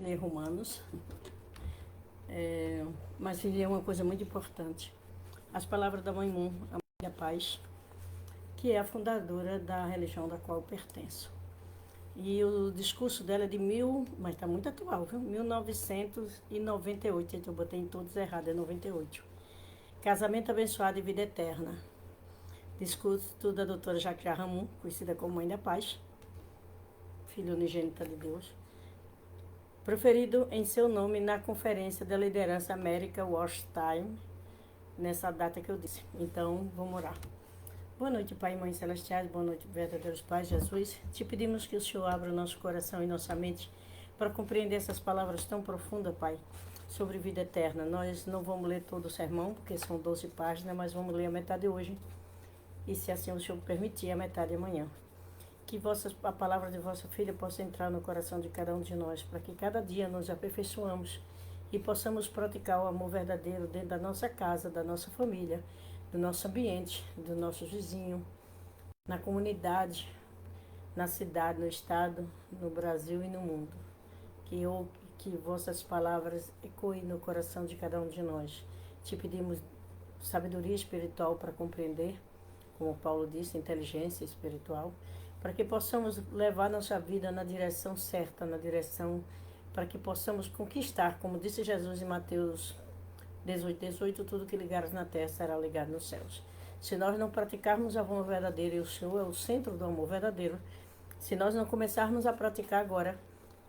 ler Romanos, mas ele é uma coisa muito importante. As palavras da Mãe Moon, a Mãe da Paz, que é a fundadora da religião da qual eu pertenço. E o discurso dela é de mas está muito atual, viu? 1998, eu botei em todos errado, é 98. Casamento abençoado e vida eterna. Discurso da doutora Jacques Jarramun, conhecida como Mãe da Paz, filho unigênita de Deus, proferido em seu nome na Conferência da Liderança América Watch Time, nessa data que eu disse. Então, vamos orar. Boa noite, Pai e Mãe Celestiais, boa noite, verdadeiros Pais, Jesus. Te pedimos que o Senhor abra o nosso coração e nossa mente para compreender essas palavras tão profundas, Pai, sobre vida eterna. Nós não vamos ler todo o sermão, porque são 12 páginas, mas vamos ler a metade hoje. E se assim o Senhor permitir, a metade amanhã. Que a palavra de vossa filha possa entrar no coração de cada um de nós, para que cada dia nos aperfeiçoamos e possamos praticar o amor verdadeiro dentro da nossa casa, da nossa família, do nosso ambiente, do nosso vizinho, na comunidade, na cidade, no estado, no Brasil e no mundo. Que vossas palavras ecoem no coração de cada um de nós. Te pedimos sabedoria espiritual para compreender, como Paulo disse, inteligência espiritual, para que possamos levar nossa vida na direção certa, na direção para que possamos conquistar, como disse Jesus em Mateus 18, tudo que ligares na terra será ligado nos céus. Se nós não praticarmos o amor verdadeiro, e o Senhor é o centro do amor verdadeiro, se nós não começarmos a praticar agora,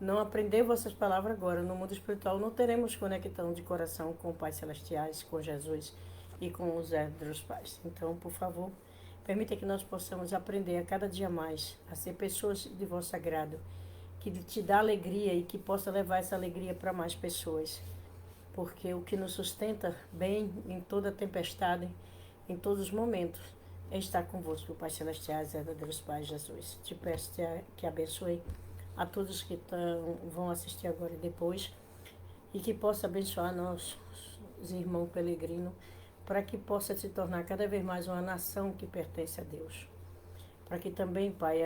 não aprender vossas palavras agora, no mundo espiritual, não teremos conexão de coração com o Pai Celestiais, com Jesus e com os verdadeiros pais. Então, por favor, permita que nós possamos aprender a cada dia mais a ser pessoas de vosso agrado, que te dá alegria e que possa levar essa alegria para mais pessoas. Porque o que nos sustenta bem em toda tempestade, em todos os momentos, é estar convosco, Pai Celestial, verdadeiros Pai Jesus. Te peço que abençoe a todos que vão assistir agora e depois, e que possa abençoar nossos irmãos peregrinos, para que possa se tornar cada vez mais uma nação que pertence a Deus. Para que também, Pai,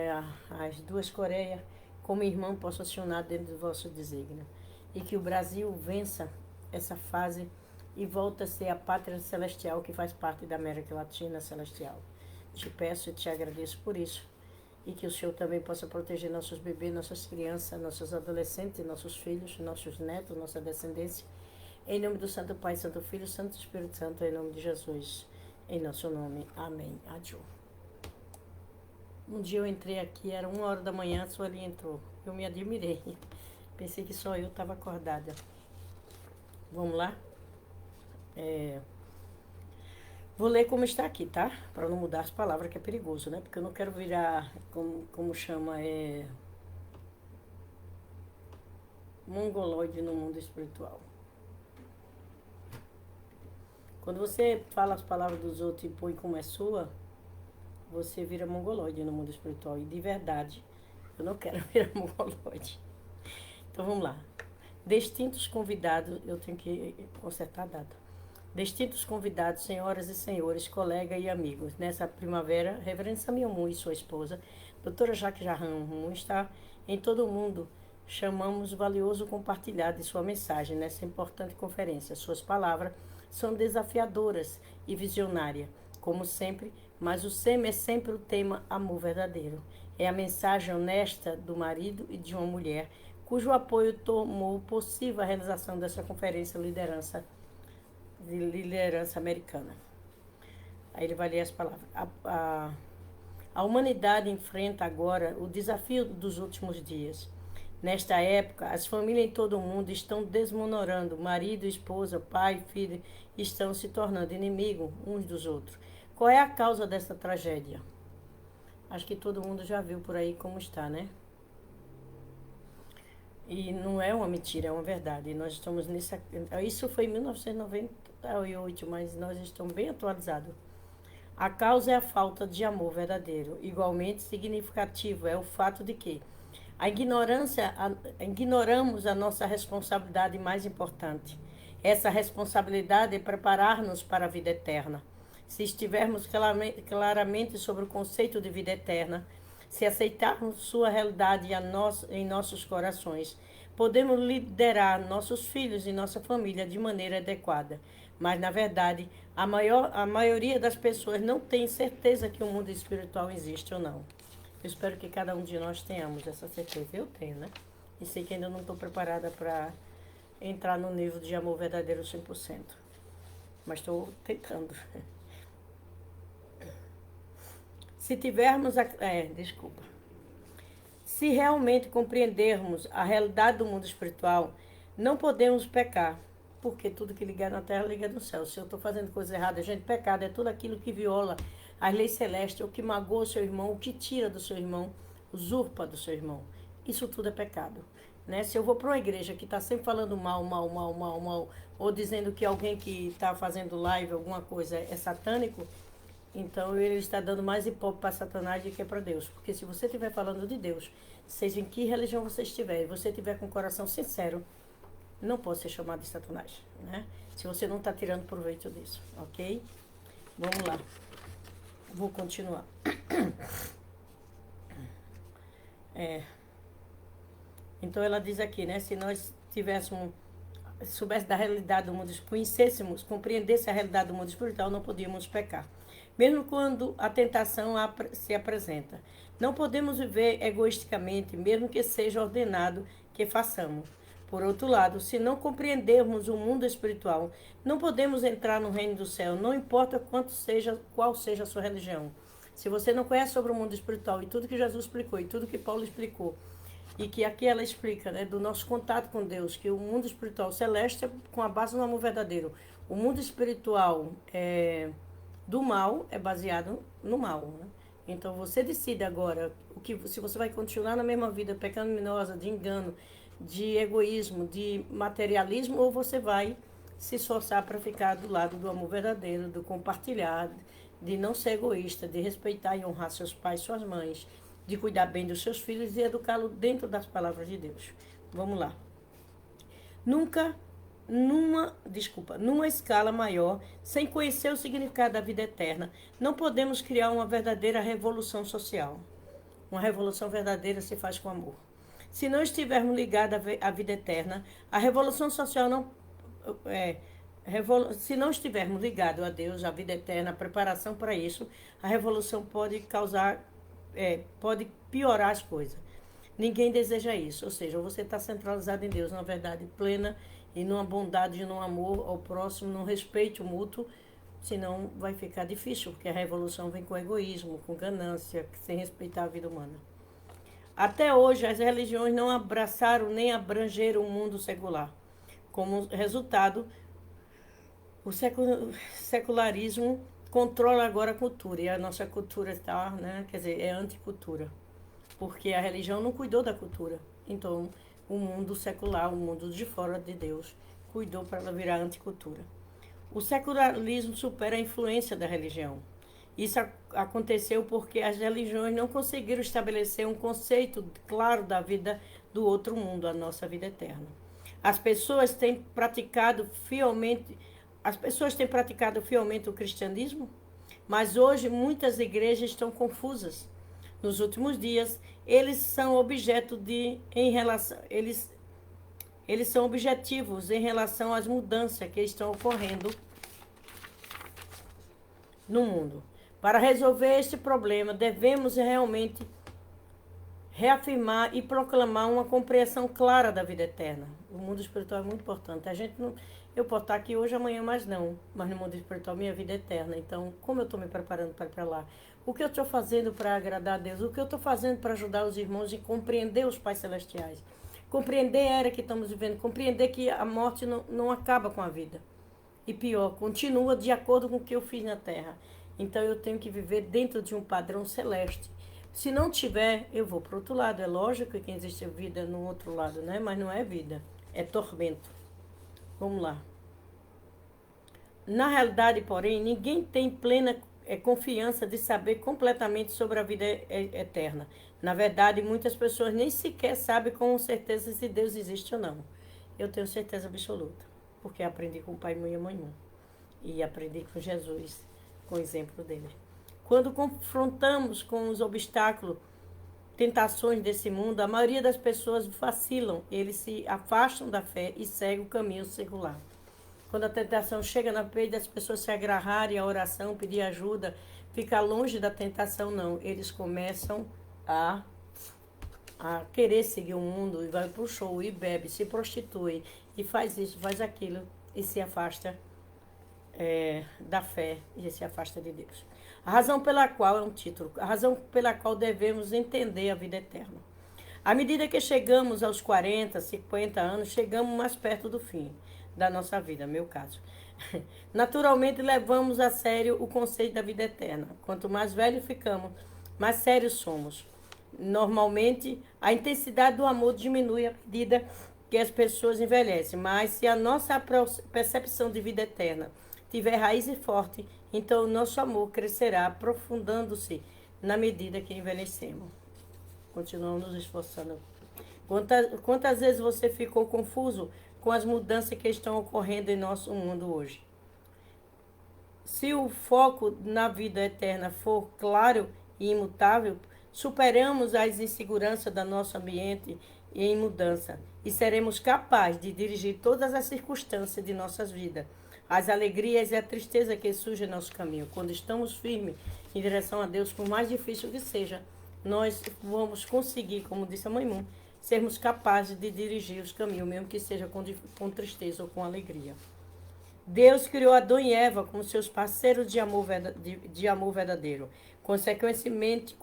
as duas Coreias, como irmã, possam acionar dentro do vosso desígnio. E que o Brasil vença essa fase e volta a ser a pátria celestial que faz parte da América Latina celestial. Te peço e te agradeço por isso. E que o Senhor também possa proteger nossos bebês, nossas crianças, nossos adolescentes, nossos filhos, nossos netos, nossa descendência. Em nome do Santo Pai, Santo Filho, Santo Espírito Santo, em nome de Jesus. Em nosso nome. Amém. Adiós. Um dia eu entrei aqui, era 1h da manhã, a Sueli entrou. Eu me admirei. Pensei que só eu estava acordada. Vamos lá? Vou ler como está aqui, tá? Para não mudar as palavras, que é perigoso, né? Porque eu não quero virar, como chama, mongoloide no mundo espiritual. Quando você fala as palavras dos outros e põe como é sua, você vira mongoloide no mundo espiritual. E de verdade, eu não quero virar mongoloide. Então vamos lá. Distintos convidados, eu tenho que consertar a data. Distintos convidados, senhoras e senhores, colegas e amigos. Nessa primavera, Reverendo Samuel Moon e sua esposa, doutora Jacques Jarramun, está em todo o mundo. Chamamos valioso compartilhar de sua mensagem nessa importante conferência. Suas palavras são desafiadoras e visionárias, como sempre, mas o SEM é sempre o tema amor verdadeiro. É a mensagem honesta do marido e de uma mulher, cujo apoio tomou possível a realização dessa conferência de liderança americana. Aí ele vai ler as palavras. A humanidade enfrenta agora o desafio dos últimos dias. Nesta época, as famílias em todo o mundo estão desmoronando. Marido, esposa, pai, filho estão se tornando inimigos uns dos outros. Qual é a causa dessa tragédia? Acho que todo mundo já viu por aí como está, né? E não é uma mentira, é uma verdade. E nós estamos nessa. Isso foi em 1998, mas nós estamos bem atualizados. A causa é a falta de amor verdadeiro. Igualmente significativo é o fato de que ignoramos a nossa responsabilidade mais importante. Essa responsabilidade é preparar-nos para a vida eterna. Se estivermos claramente sobre o conceito de vida eterna, se aceitarmos sua realidade em nossos corações, podemos liderar nossos filhos e nossa família de maneira adequada. Mas, na verdade, a maioria das pessoas não tem certeza que o mundo espiritual existe ou não. Eu espero que cada um de nós tenhamos essa certeza. Eu tenho, né? E sei que ainda não estou preparada para entrar no nível de amor verdadeiro 100%. Mas estou tentando. Se tivermos desculpa. Se realmente compreendermos a realidade do mundo espiritual, não podemos pecar, porque tudo que liga na terra liga no céu. Se eu estou fazendo coisa errada, gente, pecado é tudo aquilo que viola as leis celestes, o que magoa o seu irmão, o que tira do seu irmão, usurpa do seu irmão. Isso tudo é pecado. Né? Se eu vou para uma igreja que está sempre falando mal, ou dizendo que alguém que está fazendo live, alguma coisa, é satânico, então ele está dando mais ibope para Satanás do que para Deus. Porque se você estiver falando de Deus, seja em que religião você estiver, e você estiver com o coração sincero, não pode ser chamado de Satanás, né? Se você não está tirando proveito disso, ok? Vamos lá. Vou continuar. Então ela diz aqui, né? Se nós soubesse da realidade do mundo, conhecêssemos, compreendesse a realidade do mundo espiritual, não podíamos pecar. Mesmo quando a tentação se apresenta. Não podemos viver egoisticamente, mesmo que seja ordenado que façamos. Por outro lado, se não compreendermos o mundo espiritual, não podemos entrar no reino do céu, não importa qual seja a sua religião. Se você não conhece sobre o mundo espiritual e tudo que Jesus explicou e tudo que Paulo explicou, e que aqui ela explica, né, do nosso contato com Deus, que o mundo espiritual celeste é com a base no amor verdadeiro. O mundo espiritual do mal é baseado no mal, né? Então você decide agora se você vai continuar na mesma vida pecaminosa, de engano, de egoísmo, de materialismo, ou você vai se esforçar para ficar do lado do amor verdadeiro, do compartilhar, de não ser egoísta, de respeitar e honrar seus pais, suas mães, de cuidar bem dos seus filhos e educá-los dentro das palavras de Deus. Vamos lá. Numa escala maior, sem conhecer o significado da vida eterna, não podemos criar uma verdadeira revolução social. Uma revolução verdadeira se faz com amor. Se não estivermos ligados à vida eterna, a revolução social não... se não estivermos ligados a Deus, à vida eterna, a preparação para isso, a revolução pode pode piorar as coisas. Ninguém deseja isso, ou seja, você está centralizado em Deus, na verdade plena, e numa bondade, num amor ao próximo, num respeito mútuo, senão vai ficar difícil, porque a revolução vem com egoísmo, com ganância, sem respeitar a vida humana. Até hoje, as religiões não abraçaram nem abrangeram o mundo secular. Como resultado, o secularismo controla agora a cultura, e a nossa cultura está, né, quer dizer, é anticultura, porque a religião não cuidou da cultura. Então, o mundo secular, o mundo de fora de Deus, cuidou para ela virar anticultura. O secularismo supera a influência da religião. Isso aconteceu porque as religiões não conseguiram estabelecer um conceito claro da vida do outro mundo, a nossa vida eterna. As pessoas têm praticado fielmente o cristianismo, mas hoje muitas igrejas estão confusas. Nos últimos dias, eles são são objetivos em relação às mudanças que estão ocorrendo no mundo. Para resolver este problema, devemos realmente reafirmar e proclamar uma compreensão clara da vida eterna. O mundo espiritual é muito importante. Eu posso estar aqui hoje, amanhã, mas no mundo espiritual, minha vida é eterna. Então, como eu estou me preparando para ir para lá? O que eu estou fazendo para agradar a Deus? O que eu estou fazendo para ajudar os irmãos e compreender os pais celestiais? Compreender a era que estamos vivendo, compreender que a morte não acaba com a vida. E pior, continua de acordo com o que eu fiz na Terra. Então, eu tenho que viver dentro de um padrão celeste. Se não tiver, eu vou para o outro lado. É lógico que existe vida no outro lado, né? Mas não é vida, é tormento. Vamos lá. Na realidade, porém, ninguém tem plena confiança de saber completamente sobre a vida eterna. Na verdade, muitas pessoas nem sequer sabem com certeza se Deus existe ou não. Eu tenho certeza absoluta, porque aprendi com o pai e a mãe. E aprendi com Jesus, com o exemplo dele. Quando confrontamos com os obstáculos tentações desse mundo, a maioria das pessoas vacilam, eles se afastam da fé e seguem o caminho secular. Quando a tentação chega na peito das pessoas se agarrarem à oração, pedir ajuda, ficar longe da tentação, não. Eles começam a querer seguir o mundo e vai pro show e bebe, se prostitui e faz isso, faz aquilo e se afasta da fé e se afasta de Deus. A razão pela qual é um título, a razão pela qual devemos entender a vida eterna. À medida que chegamos aos 40, 50 anos, chegamos mais perto do fim da nossa vida, meu caso. Naturalmente, levamos a sério o conceito da vida eterna. Quanto mais velhos ficamos, mais sérios somos. Normalmente, a intensidade do amor diminui à medida que as pessoas envelhecem, mas se a nossa percepção de vida eterna tiver raiz forte, então o nosso amor crescerá, aprofundando-se na medida que envelhecemos. Continuamos nos esforçando. Quantas vezes você ficou confuso com as mudanças que estão ocorrendo em nosso mundo hoje? Se o foco na vida eterna for claro e imutável, superamos as inseguranças do nosso ambiente em mudança e seremos capazes de dirigir todas as circunstâncias de nossas vidas, as alegrias e a tristeza que surgem em nosso caminho. Quando estamos firmes em direção a Deus, por mais difícil que seja, nós vamos conseguir, como disse a Mãe Moon, sermos capazes de dirigir os caminhos, mesmo que seja com tristeza ou com alegria. Deus criou Adão e Eva como seus parceiros de amor verdadeiro. Consequentemente,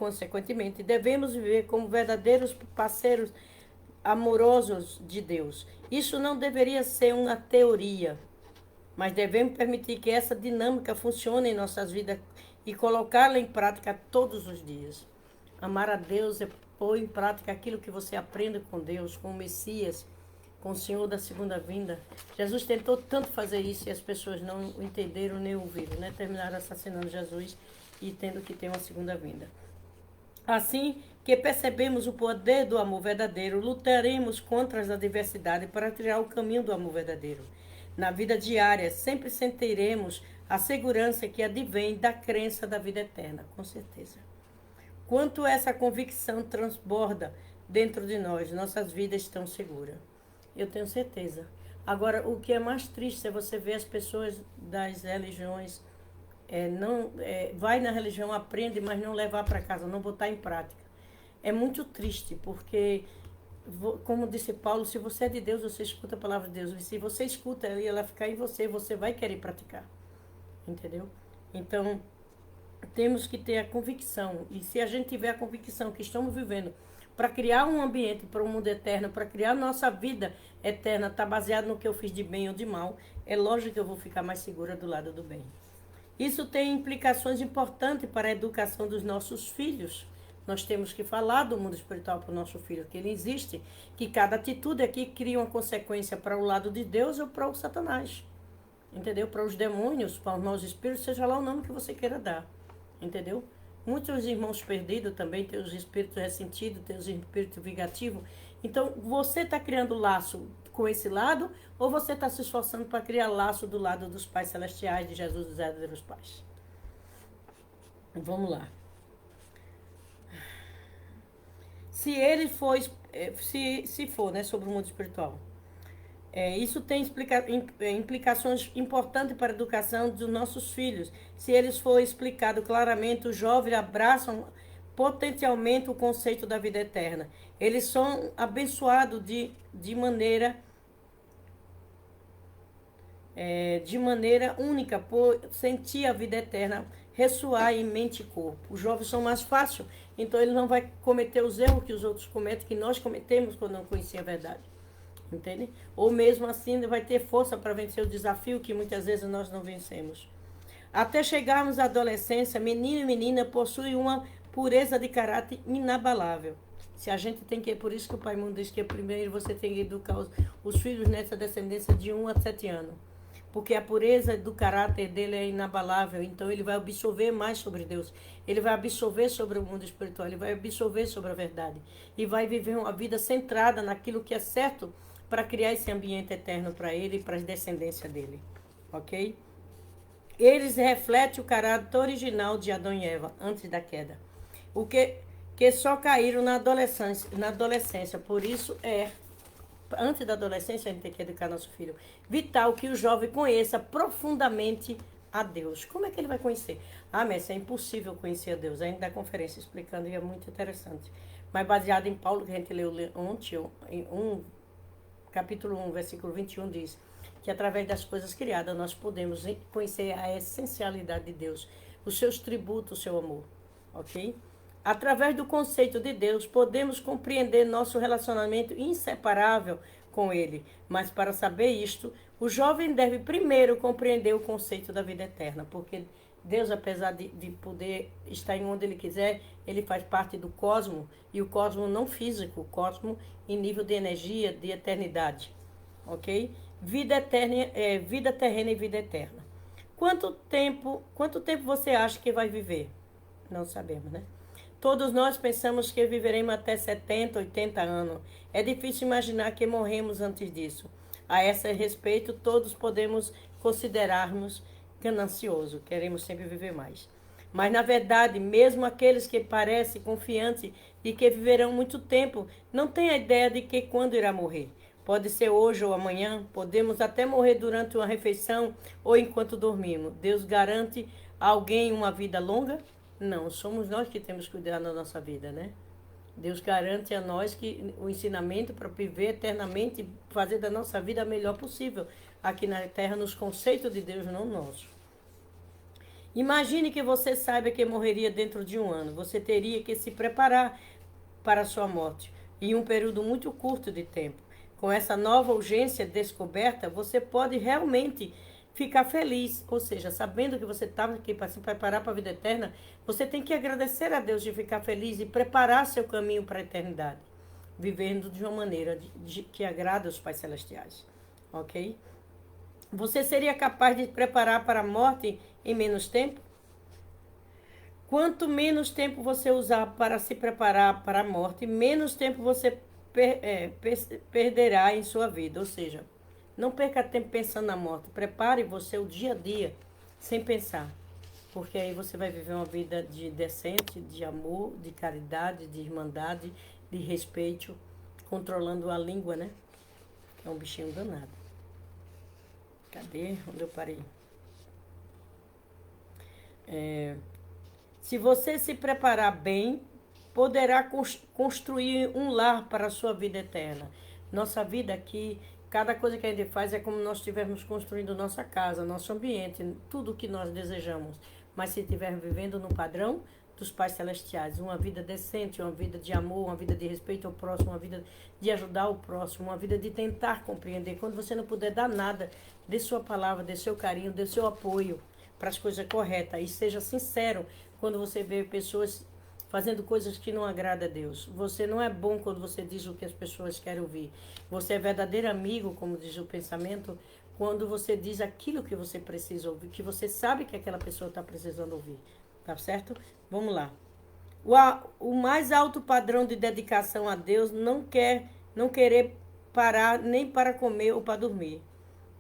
devemos viver como verdadeiros parceiros amorosos de Deus. Isso não deveria ser uma teoria, mas devemos permitir que essa dinâmica funcione em nossas vidas e colocá-la em prática todos os dias. Amar a Deus é pôr em prática aquilo que você aprende com Deus, com o Messias, com o Senhor da segunda vinda. Jesus tentou tanto fazer isso e as pessoas não entenderam nem ouviram, né? Terminaram assassinando Jesus e tendo que ter uma segunda vinda. Assim que percebemos o poder do amor verdadeiro, lutaremos contra as adversidades para trilhar o caminho do amor verdadeiro. Na vida diária, sempre sentiremos a segurança que advém da crença da vida eterna, com certeza. Quanto essa convicção transborda dentro de nós, nossas vidas estão seguras. Eu tenho certeza. Agora, o que é mais triste é você ver as pessoas das religiões, vai na religião, aprende, mas não levar para casa, não botar em prática. É muito triste, porque, como disse Paulo, se você é de Deus, você escuta a palavra de Deus. E se você escuta ela e ela ficar em você, você vai querer praticar. Entendeu? Então, temos que ter a convicção. E se a gente tiver a convicção que estamos vivendo para criar um ambiente para o mundo eterno, para criar nossa vida eterna, está baseado no que eu fiz de bem ou de mal, é lógico que eu vou ficar mais segura do lado do bem. Isso tem implicações importantes para a educação dos nossos filhos. Nós temos que falar do mundo espiritual para o nosso filho, que ele existe, que cada atitude aqui cria uma consequência para o lado de Deus ou para o Satanás. Entendeu? Para os demônios, para os maus espíritos, seja lá o nome que você queira dar. Entendeu? Muitos irmãos perdidos também têm os espíritos ressentidos, têm os espíritos vingativos. Então, você está criando laço com esse lado ou você está se esforçando para criar laço do lado dos pais celestiais, de Jesus dos verdadeiros pais? Vamos lá. Se ele for, se for, né, sobre o mundo espiritual, isso tem implicações importantes para a educação dos nossos filhos. Se eles for explicado claramente, os jovens abraçam potencialmente o conceito da vida eterna. Eles são abençoados de maneira única por sentir a vida eterna ressoar em mente e corpo. Os jovens são mais fáceis, então ele não vai cometer os erros que os outros cometem, que nós cometemos quando não conheciam a verdade. Entende? Ou mesmo assim vai ter força para vencer o desafio que muitas vezes nós não vencemos. Até chegarmos à adolescência, menino e menina possuem uma pureza de caráter inabalável. Se a gente tem que, por isso que o Pai Mundo diz que primeiro você tem que educar os filhos nessa descendência de 1 a 7 anos. Porque a pureza do caráter dele é inabalável, então ele vai absorver mais sobre Deus. Ele vai absorver sobre o mundo espiritual, ele vai absorver sobre a verdade. E vai viver uma vida centrada naquilo que é certo para criar esse ambiente eterno para ele e para as descendências dele. Ok? Eles refletem o caráter original de Adão e Eva, antes da queda. O que que só caíram na adolescência. Por isso antes da adolescência, a gente tem que educar nosso filho. Vital que o jovem conheça profundamente a Deus. Como é que ele vai conhecer? Ah, Messi, é impossível conhecer a Deus. A gente dá conferência explicando e é muito interessante. Mas baseado em Paulo, que a gente leu ontem, capítulo 1, versículo 21, diz que através das coisas criadas nós podemos conhecer a essencialidade de Deus, os seus tributos, o seu amor, ok? Através do conceito de Deus, podemos compreender nosso relacionamento inseparável com Ele. Mas para saber isto, o jovem deve primeiro compreender o conceito da vida eterna, porque Deus, apesar de poder estar em onde Ele quiser, Ele faz parte do cosmo, e o cosmo não físico, o cosmo em nível de energia, de eternidade, ok? Vida eterna, vida terrena e vida eterna. Quanto tempo você acha que vai viver? Não sabemos, né? Todos nós pensamos que viveremos até 70, 80 anos. É difícil imaginar que morremos antes disso. A esse respeito, todos podemos considerar-nos gananciosos. Queremos sempre viver mais. Mas, na verdade, mesmo aqueles que parecem confiantes de que viverão muito tempo, não têm a ideia de que quando irá morrer. Pode ser hoje ou amanhã, podemos até morrer durante uma refeição ou enquanto dormimos. Deus garante a alguém uma vida longa? Não, somos nós que temos que cuidar da nossa vida, né? Deus garante a nós que o ensinamento para viver eternamente, fazer da nossa vida a melhor possível aqui na Terra, nos conceitos de Deus, não nosso. Imagine que você saiba que morreria dentro de um ano. Você teria que se preparar para a sua morte em um período muito curto de tempo. Com essa nova urgência descoberta, você pode realmente ficar feliz. Ou seja, sabendo que você estava aqui para se preparar para a vida eterna, você tem que agradecer a Deus de ficar feliz e preparar seu caminho para a eternidade, vivendo de uma maneira que agrada os Pais Celestiais. Ok? Você seria capaz de preparar para a morte em menos tempo? Quanto menos tempo você usar para se preparar para a morte, menos tempo você perderá em sua vida. Ou seja, não perca tempo pensando na morte. Prepare você o dia a dia, sem pensar. Porque aí você vai viver uma vida decente, de amor, de caridade, de irmandade, de respeito, controlando a língua, né? É um bichinho danado. Cadê? Onde eu parei? Se você se preparar bem, poderá construir um lar para a sua vida eterna. Nossa vida aqui, cada coisa que a gente faz é como nós estivermos construindo nossa casa, nosso ambiente, tudo o que nós desejamos. Mas se estivermos vivendo no padrão dos Pais Celestiais, uma vida decente, uma vida de amor, uma vida de respeito ao próximo, uma vida de ajudar o próximo, uma vida de tentar compreender. Quando você não puder dar nada, dê sua palavra, dê seu carinho, dê seu apoio para as coisas corretas. E seja sincero quando você vê pessoas fazendo coisas que não agradam a Deus. Você não é bom quando você diz o que as pessoas querem ouvir. Você é verdadeiro amigo, como diz o pensamento, quando você diz aquilo que você precisa ouvir, que você sabe que aquela pessoa está precisando ouvir. Tá certo? Vamos lá. O mais alto padrão de dedicação a Deus não querer parar nem para comer ou para dormir.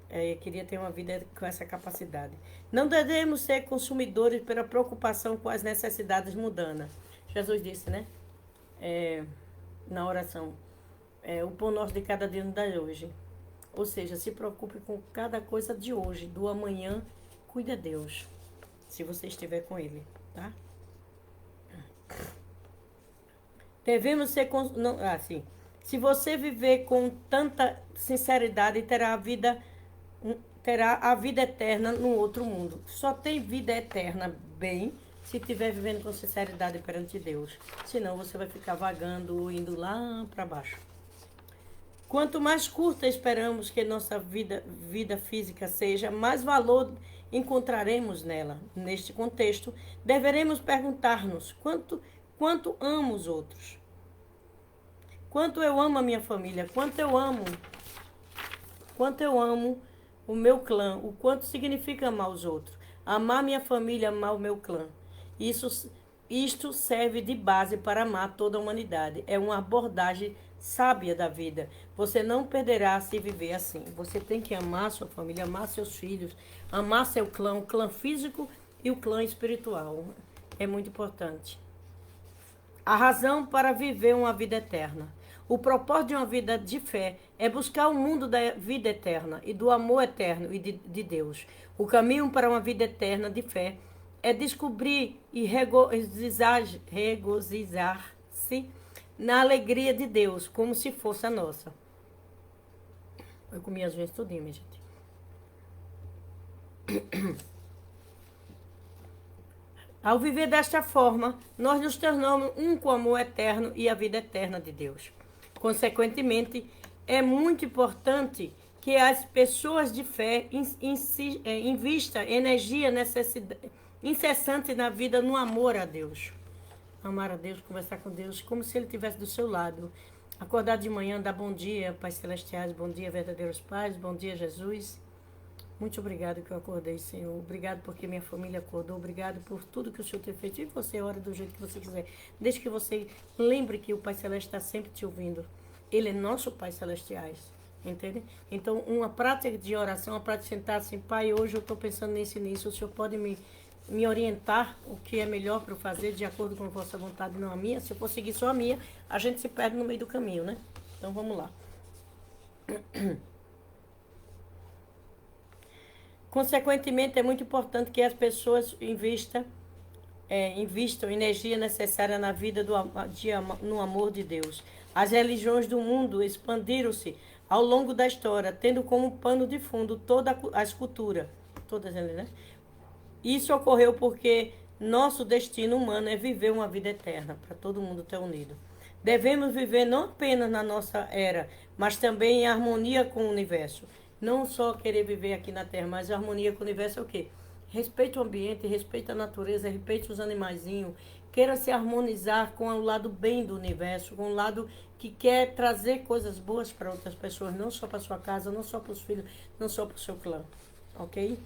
Eu queria ter uma vida com essa capacidade. Não devemos ser consumidores pela preocupação com as necessidades mundanas. Jesus disse, né? Na oração. O pão nosso de cada dia nos dá hoje. Ou seja, se preocupe com cada coisa de hoje. Do amanhã, cuide a Deus. Se você estiver com Ele, tá? Devemos ser... Se você viver com tanta sinceridade, terá a vida eterna no outro mundo. Só tem vida eterna bem se estiver vivendo com sinceridade perante Deus. Senão você vai ficar vagando, indo lá para baixo. Quanto mais curta esperamos que nossa vida física seja, mais valor encontraremos nela. Neste contexto, deveremos perguntar-nos quanto amo os outros. Quanto eu amo a minha família, quanto eu amo o meu clã, o quanto significa amar os outros. Amar minha família, amar o meu clã. Isto serve de base para amar toda a humanidade. É uma abordagem sábia da vida. Você não perderá se viver assim. Você tem que amar sua família, amar seus filhos, amar seu clã, o clã físico e o clã espiritual. É muito importante. A razão para viver uma vida eterna. O propósito de uma vida de fé é buscar o mundo da vida eterna e do amor eterno e de Deus. O caminho para uma vida eterna de fé é descobrir e regozijar-se na alegria de Deus, como se fosse a nossa. Eu comi as vezes tudinho, minha gente. Ao viver desta forma, nós nos tornamos um com o amor eterno e a vida eterna de Deus. Consequentemente, é muito importante que as pessoas de fé invistam energia incessante na vida no amor a Deus. Amar a Deus, conversar com Deus, como se Ele estivesse do seu lado. Acordar de manhã, dar bom dia, Pais Celestiais, bom dia, verdadeiros pais, bom dia, Jesus. Muito obrigado que eu acordei, Senhor. Obrigado porque minha família acordou. Obrigado por tudo que o Senhor tem feito. E você ora do jeito que você quiser. Desde que você lembre que o Pai Celeste está sempre te ouvindo. Ele é nosso Pai Celestiais. Entende? Então, uma prática de oração, uma prática de sentar assim, Pai, hoje eu estou pensando nisso e nisso. O Senhor pode me orientar o que é melhor para eu fazer de acordo com a vossa vontade, não a minha. Se eu for seguir só a minha, a gente se perde no meio do caminho, né? Então, vamos lá. Consequentemente, é muito importante que as pessoas invistam energia necessária na vida no amor de Deus. As religiões do mundo expandiram-se ao longo da história, tendo como pano de fundo toda a escultura. Todas elas, né? Isso ocorreu porque nosso destino humano é viver uma vida eterna, para todo mundo estar unido. Devemos viver não apenas na nossa era, mas também em harmonia com o universo. Não só querer viver aqui na Terra, mas a harmonia com o universo é o quê? Respeite o ambiente, respeite a natureza, respeite os animaizinhos. Queira se harmonizar com o lado bem do universo, com o lado que quer trazer coisas boas para outras pessoas, não só para sua casa, não só para os filhos, não só para o seu clã. Ok?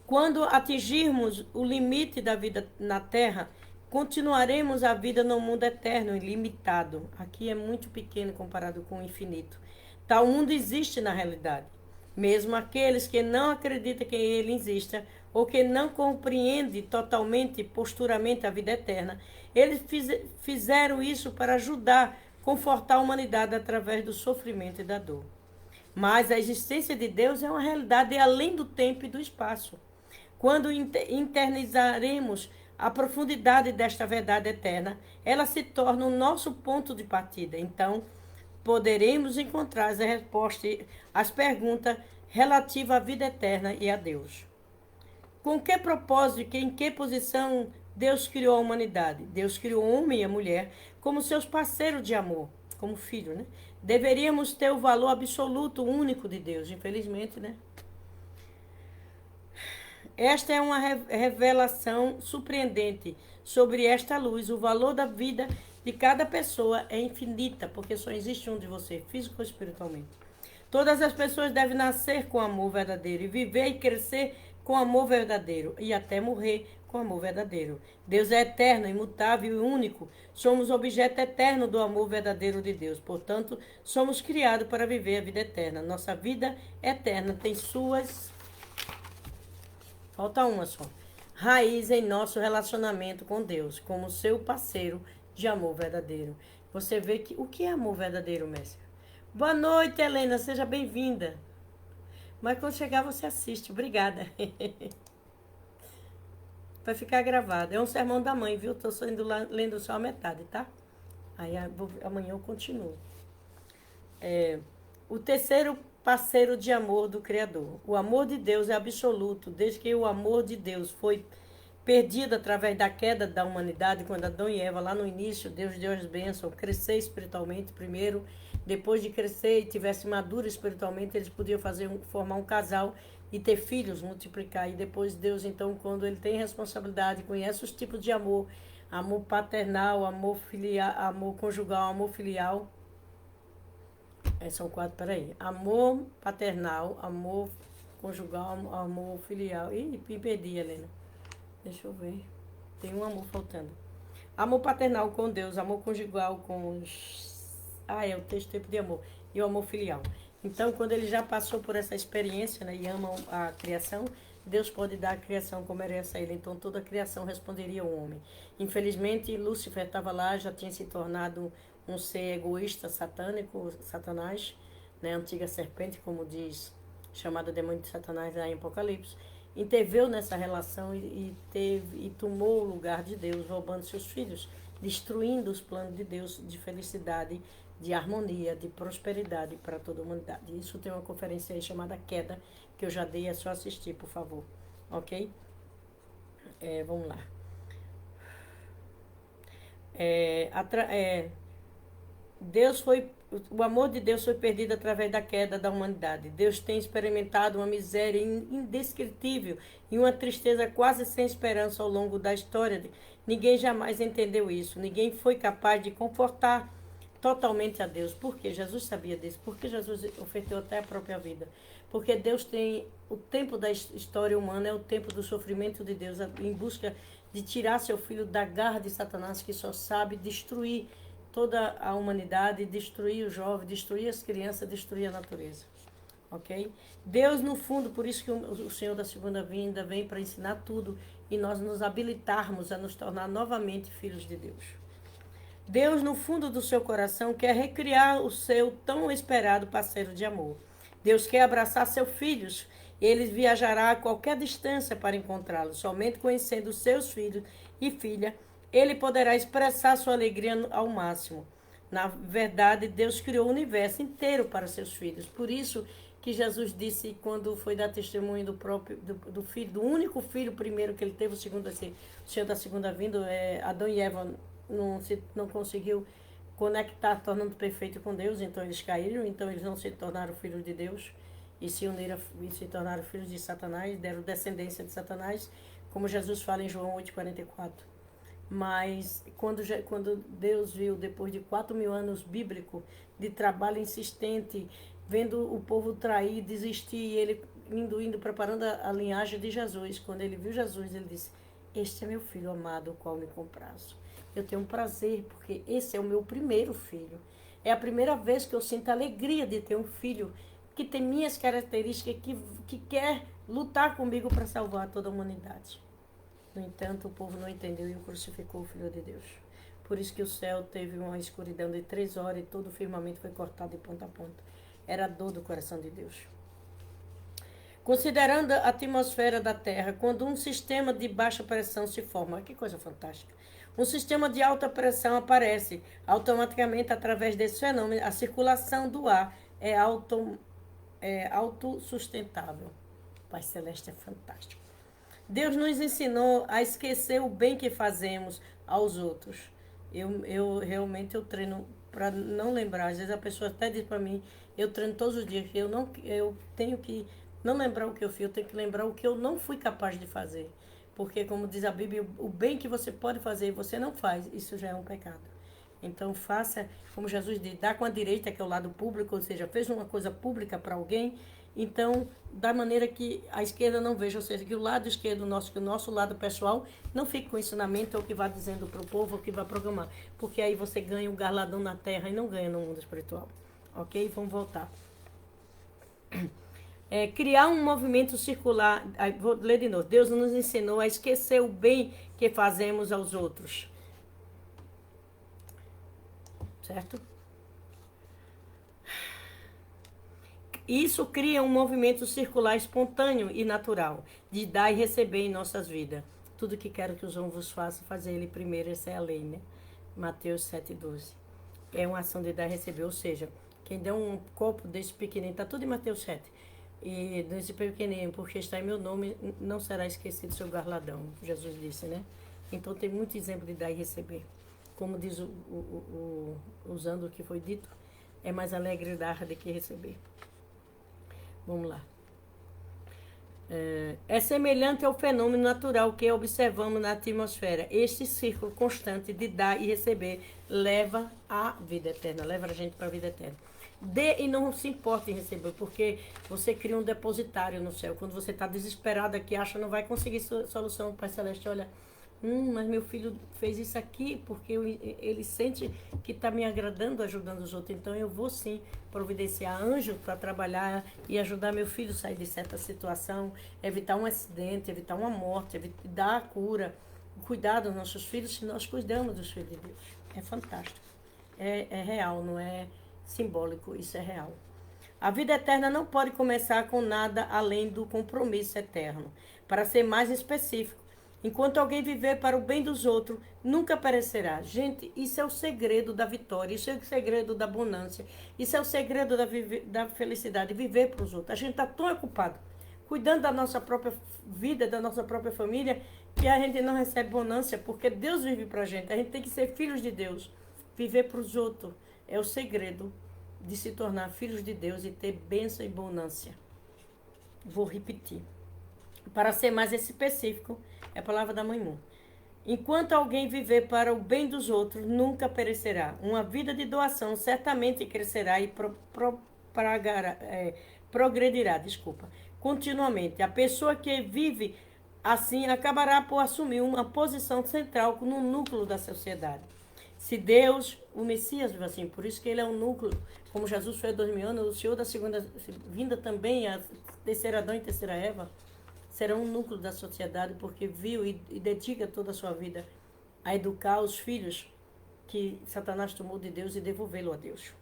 Quando atingirmos o limite da vida na Terra, continuaremos a vida no mundo eterno e limitado. Aqui é muito pequeno comparado com o infinito. Tal mundo existe na realidade. Mesmo aqueles que não acreditam que ele exista ou que não compreendem totalmente, posturamente a vida eterna, eles fizeram isso para ajudar, confortar a humanidade através do sofrimento e da dor. Mas a existência de Deus é uma realidade além do tempo e do espaço. Quando internalizaremos a profundidade desta verdade eterna, ela se torna o nosso ponto de partida. Então, poderemos encontrar as respostas às perguntas relativas à vida eterna e a Deus. Com que propósito e em que posição Deus criou a humanidade? Deus criou o homem e a mulher como seus parceiros de amor, como filho, né? Deveríamos ter o valor absoluto, único de Deus, infelizmente, né? Esta é uma revelação surpreendente sobre esta luz. O valor da vida de cada pessoa é infinita, porque só existe um de você, físico ou espiritualmente. Todas as pessoas devem nascer com amor verdadeiro e viver e crescer com amor verdadeiro e até morrer com amor verdadeiro. Deus é eterno, imutável e único. Somos objeto eterno do amor verdadeiro de Deus. Portanto, somos criados para viver a vida eterna. Nossa vida eterna tem suas... Falta uma só. Raiz em nosso relacionamento com Deus, como seu parceiro de amor verdadeiro. Você vê que o que é amor verdadeiro, Messia? Boa noite, Helena, seja bem-vinda. Mas quando chegar você assiste, obrigada. Vai ficar gravado. É um sermão da mãe, viu? Estou lendo só a metade, tá? Aí amanhã eu continuo. O terceiro parceiro de amor do Criador. O amor de Deus é absoluto, desde que o amor de Deus foi perdido através da queda da humanidade, quando Adão e Eva, lá no início, Deus deu as bênçãos, crescer espiritualmente primeiro, depois de crescer e tivesse maduro espiritualmente, eles podiam formar um casal e ter filhos, multiplicar. E depois Deus, então, quando ele tem responsabilidade, conhece os tipos de amor, amor paternal, amor filial, amor conjugal, amor filial. São 4, peraí. Amor paternal, amor conjugal, amor filial. Ih, me perdi, Helena. Deixa eu ver. Tem um amor faltando. Amor paternal com Deus, amor conjugal com os... é o texto tempo de amor. E o amor filial. Então, quando ele já passou por essa experiência, né, e ama a criação, Deus pode dar a criação como merece a ele. Então toda a criação responderia ao homem. Infelizmente, Lúcifer estava lá, já tinha se tornado um ser egoísta, satânico, Satanás, né? A antiga serpente, como diz, chamada demônio de Satanás lá em Apocalipse. Interveio nessa relação e tomou o lugar de Deus, roubando seus filhos, destruindo os planos de Deus de felicidade, de harmonia, de prosperidade para toda a humanidade. Isso tem uma conferência aí chamada Queda, que eu já dei, é só assistir, por favor. Ok? Vamos lá. O amor de Deus foi perdido através da queda da humanidade. Deus tem experimentado uma miséria indescritível e uma tristeza quase sem esperança ao longo da história. Ninguém jamais entendeu isso. Ninguém foi capaz de confortar totalmente a Deus. Por quê? Jesus sabia disso. Porque Jesus ofertou até a própria vida. Porque Deus tem o tempo da história humana, é o tempo do sofrimento de Deus, em busca de tirar seu filho da garra de Satanás, que só sabe destruir toda a humanidade, destruir o jovem, destruir as crianças, destruir a natureza. Ok? Deus, no fundo, por isso que o Senhor da segunda vinda vem para ensinar tudo e nós nos habilitarmos a nos tornar novamente filhos de Deus. Deus, no fundo do seu coração, quer recriar o seu tão esperado parceiro de amor. Deus quer abraçar seus filhos. Ele viajará a qualquer distância para encontrá-los. Somente conhecendo seus filhos e filha, ele poderá expressar sua alegria ao máximo. Na verdade, Deus criou o universo inteiro para seus filhos. Por isso que Jesus disse, quando foi dar testemunho do filho, do único filho primeiro que ele teve, o Senhor da segunda vinda, Adão e Eva não conseguiu conectar, tornando perfeito com Deus, então eles caíram, então eles não se tornaram filhos de Deus e se uniram e se tornaram filhos de Satanás, deram descendência de Satanás, como Jesus fala em João 8,44. Mas quando Deus viu, depois de 4.000 anos bíblico, de trabalho insistente, vendo o povo trair, desistir, e ele indo, preparando a linhagem de Jesus, quando ele viu Jesus, ele disse, este é meu filho amado, o qual me comprazo. Eu tenho um prazer, porque esse é o meu primeiro filho. É a primeira vez que eu sinto a alegria de ter um filho que tem minhas características, que quer lutar comigo para salvar toda a humanidade. No entanto, o povo não entendeu e o crucificou o Filho de Deus. Por isso que o céu teve uma escuridão de 3 horas e todo o firmamento foi cortado de ponta a ponta. Era a dor do coração de Deus. Considerando a atmosfera da Terra, quando um sistema de baixa pressão se forma, que coisa fantástica. Um sistema de alta pressão aparece. Automaticamente, através desse fenômeno, a circulação do ar é autossustentável. Pai Celeste é fantástico. Deus nos ensinou a esquecer o bem que fazemos aos outros. Eu realmente treino para não lembrar. Às vezes a pessoa até diz para mim, eu treino todos os dias, eu tenho que não lembrar o que eu fiz, eu tenho que lembrar o que eu não fui capaz de fazer. Porque, como diz a Bíblia, o bem que você pode fazer e você não faz, isso já é um pecado. Então faça, como Jesus diz, dá com a direita, que é o lado público, ou seja, fez uma coisa pública para alguém, então, da maneira que a esquerda não veja, ou seja, que o lado esquerdo nosso, que o nosso lado pessoal, não fique com ensinamento ou que vá dizendo para o povo ou que vá programar. Porque aí você ganha o galardão na terra e não ganha no mundo espiritual. Ok? Vamos voltar. Criar um movimento circular. Vou ler de novo. Deus nos ensinou a esquecer o bem que fazemos aos outros. Certo? Isso cria um movimento circular espontâneo e natural, de dar e receber em nossas vidas. Tudo que quero que os homens vos façam, fazer ele primeiro, essa é a lei, né? Mateus 7,12. É uma ação de dar e receber, ou seja, quem der um copo desse pequenininho, está tudo em Mateus 7. E desse pequenininho, porque está em meu nome, não será esquecido seu galardão, Jesus disse, né? Então tem muito exemplo de dar e receber. Como diz usando o que foi dito, é mais alegre dar do que receber. Vamos lá. É semelhante ao fenômeno natural que observamos na atmosfera. Este círculo constante de dar e receber leva à vida eterna, leva a gente para a vida eterna. Dê e não se importe em receber, porque você cria um depositário no céu. Quando você está desesperado aqui, acha que não vai conseguir solução, Pai Celeste, olha, Mas meu filho fez isso aqui porque ele sente que está me agradando, ajudando os outros. Então eu vou sim providenciar anjo para trabalhar e ajudar meu filho a sair de certa situação, evitar um acidente, evitar uma morte, dar a cura, cuidar dos nossos filhos se nós cuidamos dos filhos de Deus. É fantástico. É real, não é simbólico, isso é real. A vida eterna não pode começar com nada além do compromisso eterno. Para ser mais específico, enquanto alguém viver para o bem dos outros, nunca perecerá. Gente, isso é o segredo da vitória, isso é o segredo da abundância, isso é o segredo da felicidade, viver para os outros. A gente está tão ocupado, cuidando da nossa própria vida, da nossa própria família, que a gente não recebe bonância, porque Deus vive para a gente tem que ser filhos de Deus, viver para os outros. É o segredo de se tornar filhos de Deus e ter bênção e bonância. Vou repetir. Para ser mais específico, é a palavra da Mãe Mu. Enquanto alguém viver para o bem dos outros, nunca perecerá. Uma vida de doação certamente crescerá e progredirá, continuamente. A pessoa que vive assim acabará por assumir uma posição central no núcleo da sociedade. Se Deus, o Messias, assim, por isso que ele é um núcleo, como Jesus foi há 2000 anos, o Senhor da segunda vinda também, a terceira Adão e terceira Eva, será um núcleo da sociedade, porque viu e dedica toda a sua vida a educar os filhos que Satanás tomou de Deus e devolvê-lo a Deus.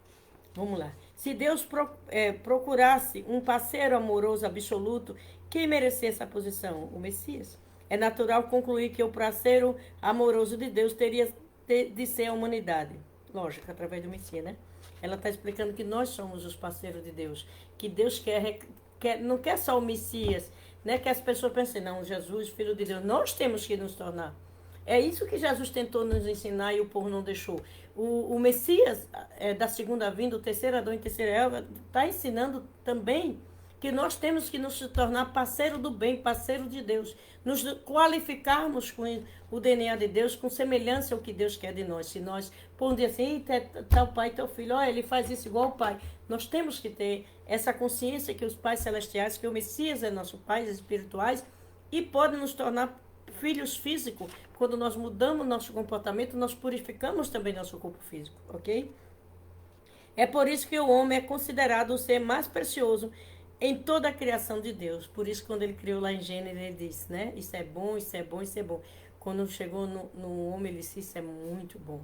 Vamos lá. Se Deus procurasse um parceiro amoroso absoluto, quem merecia essa posição? O Messias. É natural concluir que o parceiro amoroso de Deus teria de ser a humanidade. Lógico, através do Messias, né? Ela está explicando que nós somos os parceiros de Deus. Que Deus não quer só o Messias, né? Que as pessoas pensem, não, Jesus, Filho de Deus, nós temos que nos tornar. É isso que Jesus tentou nos ensinar e o povo não deixou. O Messias da segunda vinda, o terceiro Adão e terceira Eva, está ensinando também que nós temos que nos tornar parceiro do bem, parceiro de Deus. Nos qualificarmos com o DNA de Deus, com semelhança ao que Deus quer de nós. Se nós, por um dia assim, tal pai, teu filho, olha, ele faz isso igual o pai. Nós temos que ter essa consciência que os pais celestiais, que o Messias é nosso pai, espirituais, e pode nos tornar filhos físicos. Quando nós mudamos nosso comportamento, nós purificamos também nosso corpo físico, ok? É por isso que o homem é considerado o ser mais precioso em toda a criação de Deus. Por isso, quando ele criou lá em Gênesis, ele disse, né? Isso é bom, isso é bom, isso é bom. Quando chegou no homem, ele disse, isso é muito bom.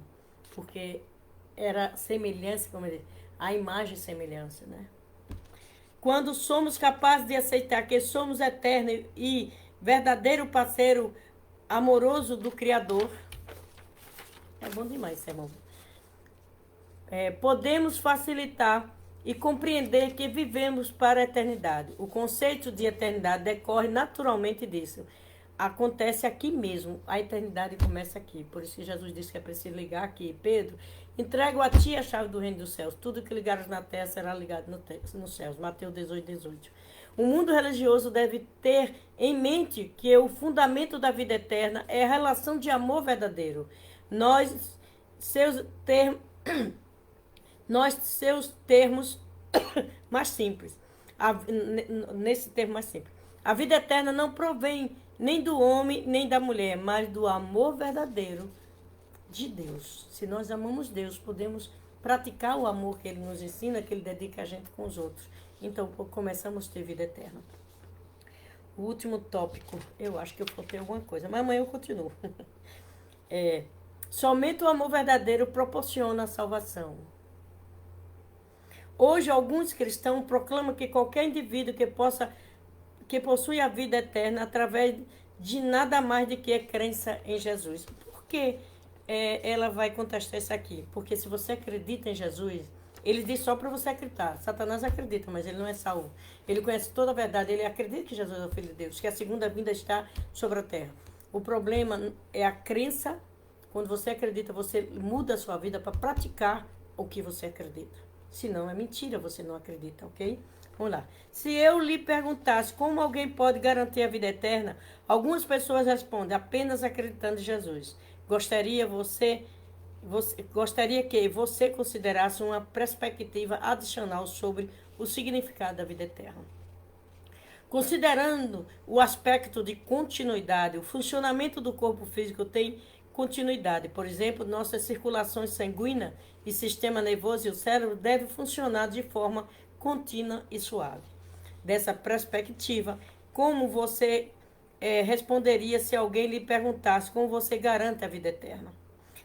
Porque era semelhança, como ele disse, a imagem e semelhança, né? Quando somos capazes de aceitar que somos eternos e verdadeiro parceiro amoroso do Criador, é bom demais, isso é bom. Podemos facilitar e compreender que vivemos para a eternidade. O conceito de eternidade decorre naturalmente disso. Acontece aqui mesmo. A eternidade começa aqui. Por isso que Jesus disse que é preciso ligar aqui. Pedro, entrego a ti a chave do reino dos céus. Tudo que ligares na terra será ligado nos céus. Mateus 18:18. O mundo religioso deve ter em mente que o fundamento da vida eterna é a relação de amor verdadeiro. Seus termos mais simples. Nesse termo mais simples. A vida eterna não provém nem do homem, nem da mulher, mas do amor verdadeiro de Deus. Se nós amamos Deus, podemos praticar o amor que Ele nos ensina, que Ele dedica a gente com os outros. Então, começamos a ter vida eterna. O último tópico, eu acho que eu faltei alguma coisa, mas amanhã eu continuo. Somente o amor verdadeiro proporciona a salvação. Hoje, alguns cristãos proclamam que qualquer indivíduo que possui a vida eterna através de nada mais do que a crença em Jesus. Por que ela vai contestar isso aqui? Porque se você acredita em Jesus, ele diz só para você acreditar. Satanás acredita, mas ele não é salvo. Ele conhece toda a verdade, ele acredita que Jesus é o Filho de Deus, que a segunda vinda está sobre a terra. O problema é a crença. Quando você acredita, você muda a sua vida para praticar o que você acredita. Se não, é mentira, você não acredita, ok? Vamos lá. Se eu lhe perguntasse como alguém pode garantir a vida eterna, algumas pessoas respondem apenas acreditando em Jesus. Gostaria que você considerasse uma perspectiva adicional sobre o significado da vida eterna. Considerando o aspecto de continuidade, o funcionamento do corpo físico tem continuidade. Por exemplo, nossa circulação sanguínea e sistema nervoso e o cérebro devem funcionar de forma contínua e suave. Dessa perspectiva, como você responderia se alguém lhe perguntasse como você garante a vida eterna?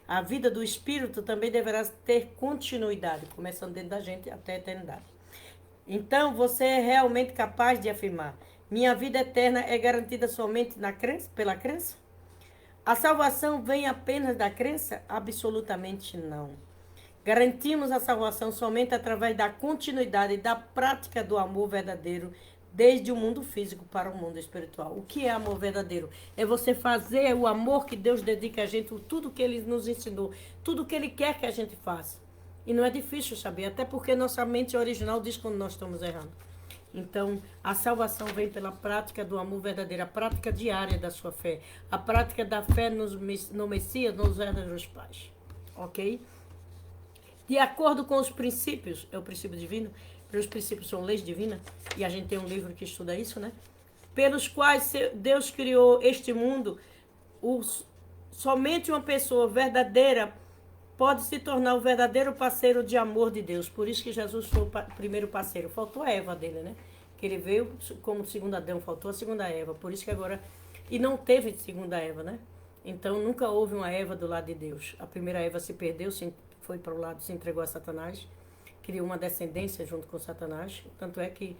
A vida do espírito também deverá ter continuidade, começando dentro da gente até a eternidade. Então, você é realmente capaz de afirmar: minha vida eterna é garantida somente na crença, pela crença? A salvação vem apenas da crença? Absolutamente não. Garantimos a salvação somente através da continuidade da prática do amor verdadeiro, desde o mundo físico para o mundo espiritual. O que é amor verdadeiro? É você fazer o amor que Deus dedica a gente, tudo que Ele nos ensinou, tudo que Ele quer que a gente faça. E não é difícil saber, até porque nossa mente original diz quando nós estamos errando. Então, a salvação vem pela prática do amor verdadeiro, a prática diária da sua fé, a prática da fé no Messias, nos verdadeiros pais. Ok? De acordo com os princípios, é o princípio divino, os princípios são leis divinas, e a gente tem um livro que estuda isso, né? Pelos quais Deus criou este mundo, somente uma pessoa verdadeira pode se tornar o verdadeiro parceiro de amor de Deus. Por isso que Jesus foi o primeiro parceiro. Faltou a Eva dele, né? Que ele veio como segundo Adão, faltou a segunda Eva. Por isso que agora... E não teve segunda Eva, né? Então nunca houve uma Eva do lado de Deus. A primeira Eva se perdeu, foi para o lado, se entregou a Satanás. Criou uma descendência junto com Satanás. Tanto é que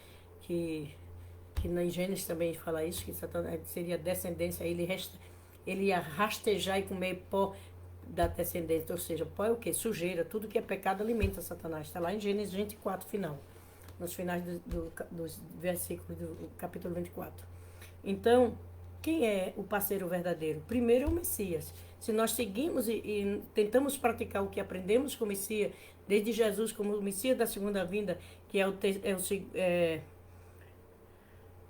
em Gênesis também fala isso, que Satanás seria descendência. Ele ia rastejar e comer pó da descendência, ou seja, pó é o que? Sujeira, tudo que é pecado alimenta Satanás. Está lá em Gênesis 24, final, nos finais dos versículos do capítulo 24. Então, quem é o parceiro verdadeiro? Primeiro é o Messias. Se nós seguimos e tentamos praticar o que aprendemos com o Messias, desde Jesus como o Messias da segunda vinda, que é o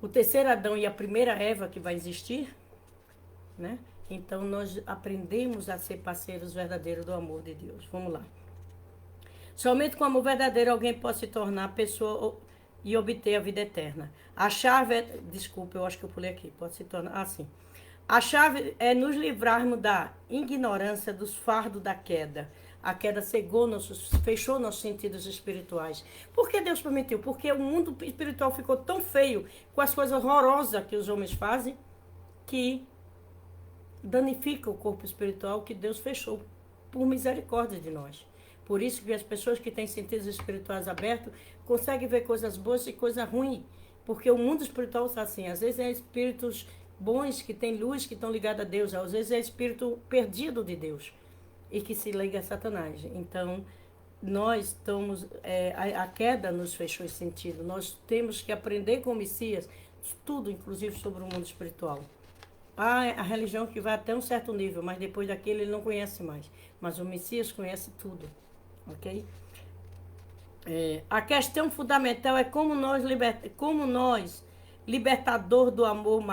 terceiro Adão e a primeira Eva que vai existir, né? Então, nós aprendemos a ser parceiros verdadeiros do amor de Deus. Vamos lá. Somente com amor verdadeiro alguém pode se tornar pessoa e obter a vida eterna. A chave desculpa, eu acho que eu pulei aqui. Pode se tornar assim. A chave é nos livrarmos da ignorância dos fardos da queda. A queda fechou nossos sentidos espirituais. Por que Deus permitiu? Porque o mundo espiritual ficou tão feio com as coisas horrorosas que os homens fazem que danifica o corpo espiritual que Deus fechou por misericórdia de nós. Por isso que as pessoas que têm sentidos espirituais abertos conseguem ver coisas boas e coisas ruins, porque o mundo espiritual está assim. Às vezes é espíritos bons que têm luz, que estão ligados a Deus, às vezes é espírito perdido de Deus e que se liga a Satanás. Então, nós estamos, a queda nos fechou esse sentido. Nós temos que aprender com o Messias tudo, inclusive sobre o mundo espiritual. A religião que vai até um certo nível, mas depois daquele ele não conhece mais. Mas o Messias conhece tudo, ok? A questão fundamental é como nós, libertador do amor,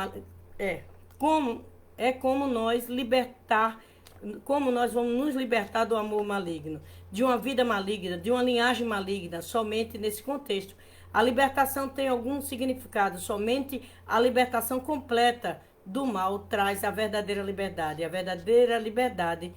como nós vamos nos libertar do amor maligno, de uma vida maligna, de uma linhagem maligna, somente nesse contexto. A libertação tem algum significado, somente a libertação completa do mal traz a verdadeira liberdade. A verdadeira liberdade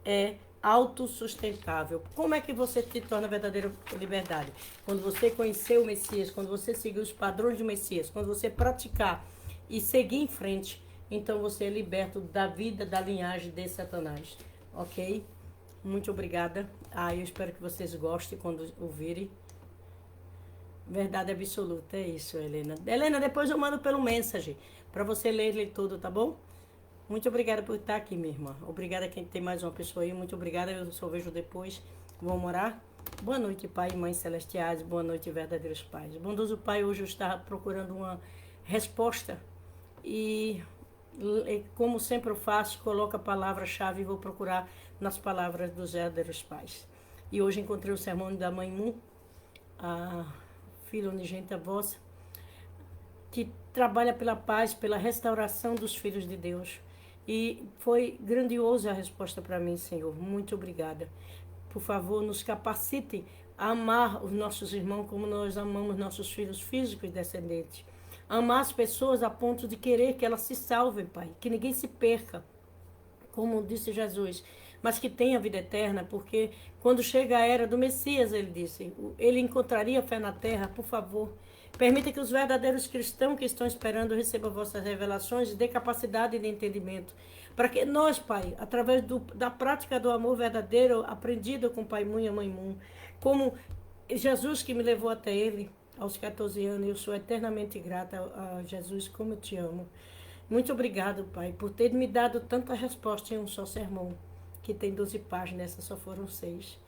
é autossustentável. Como é que você se torna a verdadeira liberdade? Quando você conhecer o Messias, quando você seguir os padrões do Messias, quando você praticar e seguir em frente, então você é liberto da vida, da linhagem de Satanás. Ok? Muito obrigada. Eu espero que vocês gostem quando ouvirem. Verdade absoluta, é isso, Helena. Helena, depois eu mando pelo mensagem para você ler ele tudo, tá bom? Muito obrigada por estar aqui, minha irmã. Obrigada a quem tem mais uma pessoa aí. Muito obrigada, eu só vejo depois. Vamos orar? Boa noite, Pai e Mãe Celestiais. Boa noite, verdadeiros pais. Bondoso Pai, hoje eu estava procurando uma resposta e, como sempre eu faço, coloco a palavra-chave e vou procurar nas palavras dos verdadeiros pais. E hoje encontrei o sermão da Mãe Mu, a filha unigênita vossa, que trabalha pela paz, pela restauração dos filhos de Deus. E foi grandiosa a resposta para mim, Senhor. Muito obrigada. Por favor, nos capacite a amar os nossos irmãos como nós amamos nossos filhos físicos e descendentes. amar as pessoas a ponto de querer que elas se salvem, Pai, que ninguém se perca, como disse Jesus, mas que tenha vida eterna, porque quando chega a era do Messias, ele disse, ele encontraria fé na terra, por favor. Permita que os verdadeiros cristãos que estão esperando recebam vossas revelações e dê capacidade de entendimento, para que nós, Pai, através da prática do amor verdadeiro, aprendido com o Pai Mun e a Mãe Mun, como Jesus que me levou até ele aos 14 anos, eu sou eternamente grata a Jesus, como eu te amo. Muito obrigado, Pai, por ter me dado tanta resposta em um só sermão, que tem 12 páginas, essas só foram 6.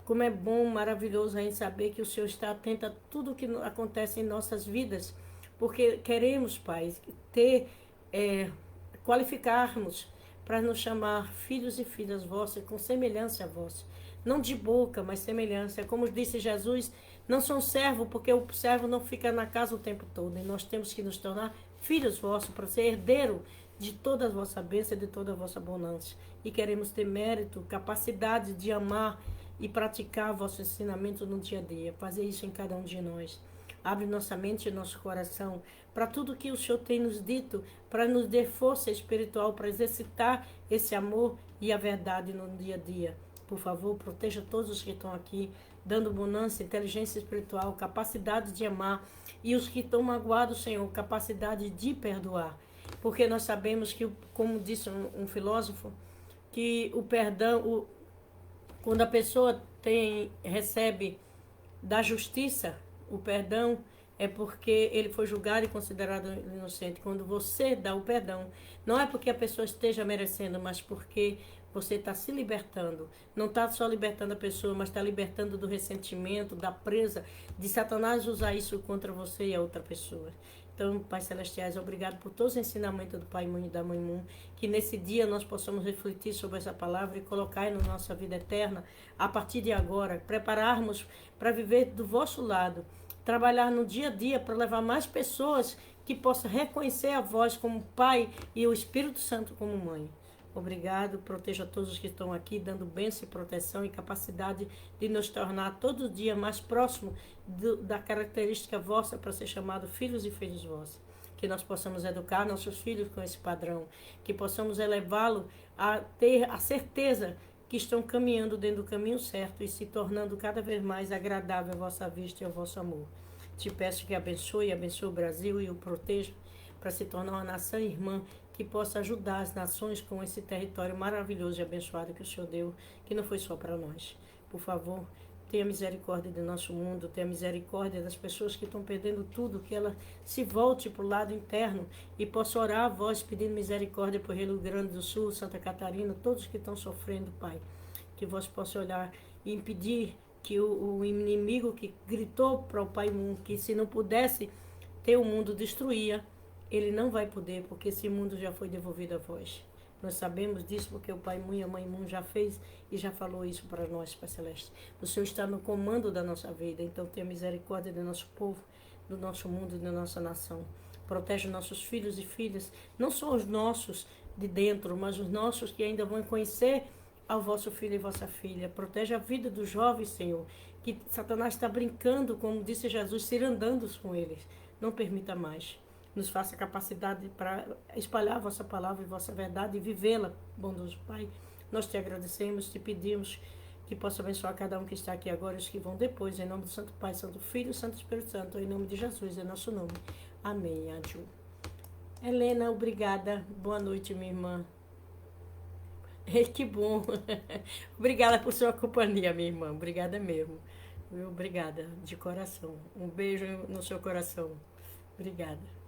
Como é bom, maravilhoso a gente saber que o Senhor está atento a tudo o que acontece em nossas vidas, porque queremos, Pai, qualificarmos para nos chamar filhos e filhas vossas, com semelhança a vós. Não de boca, mas semelhança. Como disse Jesus, não são servo, porque o servo não fica na casa o tempo todo. E nós temos que nos tornar filhos vossos, para ser herdeiro de toda a vossa bênção e de toda a vossa bonança. E queremos ter mérito, capacidade de amar e praticar vosso ensinamento no dia a dia. Fazer isso em cada um de nós. Abre nossa mente e nosso coração para tudo que o Senhor tem nos dito, para nos dar força espiritual, para exercitar esse amor e a verdade no dia a dia. Por favor, proteja todos os que estão aqui, dando bonança, inteligência espiritual, capacidade de amar. E os que estão magoados, Senhor, capacidade de perdoar. Porque nós sabemos que, como disse um filósofo, que o perdão, quando a pessoa recebe da justiça, o perdão é porque ele foi julgado e considerado inocente. Quando você dá o perdão, não é porque a pessoa esteja merecendo, mas porque você está se libertando. Não está só libertando a pessoa, mas está libertando do ressentimento, da presa, de Satanás usar isso contra você e a outra pessoa. Então, Pai Celestiais, obrigado por todos os ensinamentos do Pai Mun e da Mãe Mun, que nesse dia nós possamos refletir sobre essa palavra e colocar na nossa vida eterna, a partir de agora, prepararmos para viver do vosso lado, trabalhar no dia a dia para levar mais pessoas que possam reconhecer a vós como Pai e o Espírito Santo como Mãe. Obrigado, proteja todos os que estão aqui, dando bênção, proteção e capacidade de nos tornar todo dia mais próximo da característica vossa para ser chamado filhos e filhas vossos. Que nós possamos educar nossos filhos com esse padrão, que possamos elevá-lo a ter a certeza que estão caminhando dentro do caminho certo e se tornando cada vez mais agradável a vossa vista e ao vosso amor. Te peço que abençoe o Brasil e o proteja para se tornar uma nação irmã que possa ajudar as nações com esse território maravilhoso e abençoado que o Senhor deu, que não foi só para nós. Por favor, tenha misericórdia do nosso mundo, tenha misericórdia das pessoas que estão perdendo tudo, que ela se volte para o lado interno e possa orar a vós pedindo misericórdia por Rio Grande do Sul, Santa Catarina, todos que estão sofrendo, Pai. Que vós possa olhar e impedir que o inimigo que gritou para o Pai Mun, que se não pudesse ter o mundo, destruía, ele não vai poder, porque esse mundo já foi devolvido a vós. Nós sabemos disso porque o Pai Mun e a Mãe Mun já fez e já falou isso para nós, Pai Celeste. O Senhor está no comando da nossa vida, então tenha misericórdia do nosso povo, do nosso mundo e da nossa nação. Protege nossos filhos e filhas, não só os nossos de dentro, mas os nossos que ainda vão conhecer ao vosso filho e vossa filha. Protege a vida dos jovens, Senhor, que Satanás está brincando, como disse Jesus, cirandando com eles. Não permita mais. Nos faça capacidade para espalhar a vossa palavra e vossa verdade e vivê-la, bondoso Pai. Nós te agradecemos, te pedimos que possa abençoar cada um que está aqui agora e os que vão depois, em nome do Santo Pai, Santo Filho, Santo Espírito Santo, em nome de Jesus, em nosso nome. Amém. Aju. Helena, obrigada. Boa noite, minha irmã. Que bom. Obrigada por sua companhia, minha irmã. Obrigada mesmo. Obrigada, de coração. Um beijo no seu coração. Obrigada.